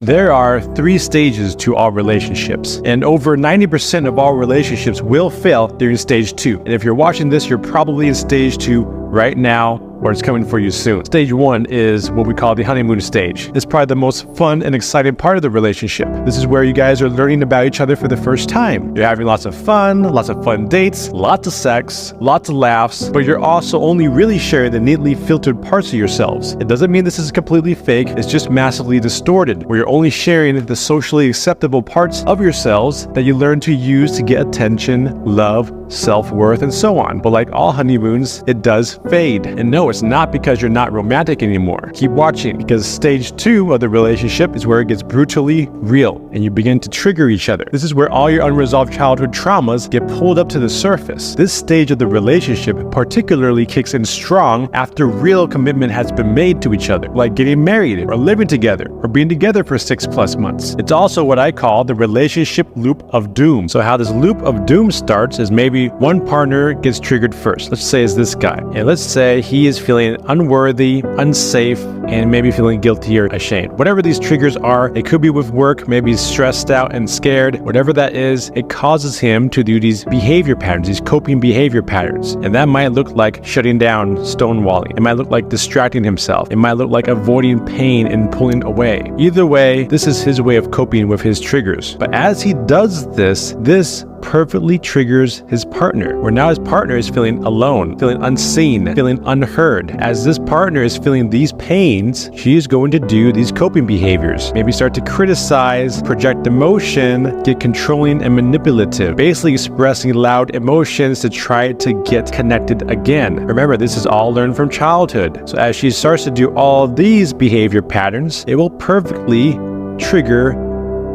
There are 3 stages to all relationships, and over 90% of all relationships will fail during stage 2. And if you're watching this, you're probably in stage 2 right now, or it's coming for you soon. Stage 1 is what we call the honeymoon stage. It's probably the most fun and exciting part of the relationship. This is where you guys are learning about each other for the first time. You're having lots of fun dates, lots of sex, lots of laughs, but you're also only really sharing the neatly filtered parts of yourselves. It doesn't mean this is completely fake, it's just massively distorted, where you're only sharing the socially acceptable parts of yourselves that you learn to use to get attention, love, self-worth, and so on. But like all honeymoons, it does fade. And no, it's not because you're not romantic anymore. Keep watching, because stage 2 of the relationship is where it gets brutally real and you begin to trigger each other. This is where all your unresolved childhood traumas get pulled up to the surface. This stage of the relationship particularly kicks in strong after real commitment has been made to each other, like getting married or living together or being together for 6+ months. It's also what I call the relationship loop of doom. So how this loop of doom starts is maybe one partner gets triggered first. Let's say it's this guy. And let's say he is feeling unworthy, unsafe, and maybe feeling guilty or ashamed. Whatever these triggers are, it could be with work, maybe he's stressed out and scared. Whatever that is, it causes him to do these behavior patterns, these coping behavior patterns. And that might look like shutting down, stonewalling. It might look like distracting himself. It might look like avoiding pain and pulling away. Either way, this is his way of coping with his triggers. But as he does this perfectly triggers his partner, where now his partner is feeling alone, feeling unseen, feeling unheard. As this partner is feeling these pains, she is going to do these coping behaviors. Maybe start to criticize, project emotion, get controlling and manipulative, basically expressing loud emotions to try to get connected again. Remember, this is all learned from childhood. So as she starts to do all these behavior patterns, it will perfectly trigger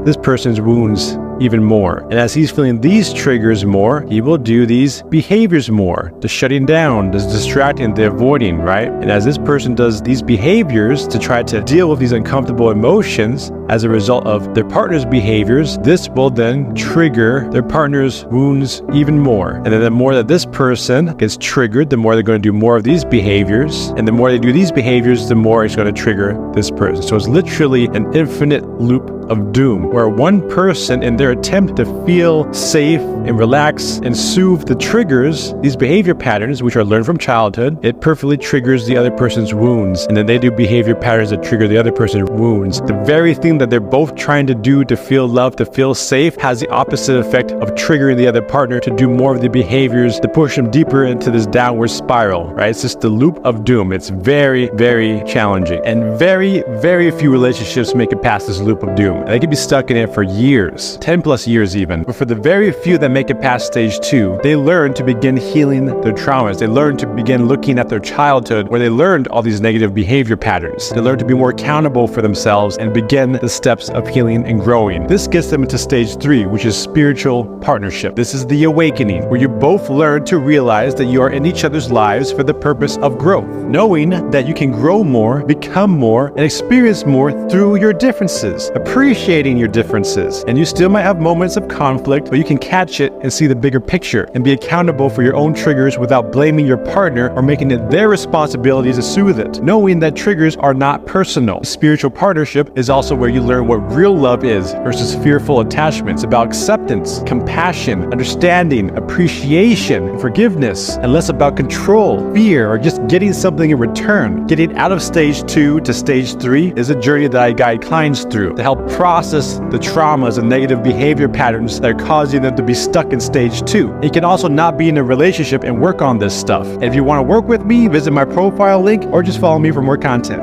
this person's wounds even more. And as he's feeling these triggers more, he will do these behaviors more. The shutting down, the distracting, the avoiding, right? And as this person does these behaviors to try to deal with these uncomfortable emotions as a result of their partner's behaviors, this will then trigger their partner's wounds even more. And then the more that this person gets triggered, the more they're going to do more of these behaviors. And the more they do these behaviors, the more it's going to trigger this person. So it's literally an infinite loop of doom, where one person, in their attempt to feel safe and relax and soothe the triggers, these behavior patterns, which are learned from childhood, it perfectly triggers the other person's wounds. And then they do behavior patterns that trigger the other person's wounds. The very thing that they're both trying to do to feel loved, to feel safe, has the opposite effect of triggering the other partner to do more of the behaviors to push them deeper into this downward spiral, right? It's just the loop of doom. It's very, very challenging. And very, very few relationships make it past this loop of doom. And they can be stuck in it for years, 10+ years even. But for the very few that make it past stage 2, they learn to begin healing their traumas. They learn to begin looking at their childhood, where they learned all these negative behavior patterns. They learn to be more accountable for themselves and begin the steps of healing and growing. This gets them into stage 3, which is spiritual partnership. This is the awakening, where you both learn to realize that you are in each other's lives for the purpose of growth, knowing that you can grow more, become more, and experience more through your differences, appreciating your differences. And you still might have moments of conflict, but you can catch it and see the bigger picture and be accountable for your own triggers without blaming your partner or making it their responsibility to soothe it, knowing that triggers are not personal. Spiritual partnership is also where you learn what real love is versus fearful attachments, about acceptance, compassion, understanding, appreciation, and forgiveness, and less about control, fear, or just getting something in return. Getting out of stage 2 to stage 3 is a journey that I guide clients through to help process the traumas and negative behavior patterns that are causing them to be stuck in stage 2. You can also not be in a relationship and work on this stuff. And if you want to work with me, visit my profile link or just follow me for more content.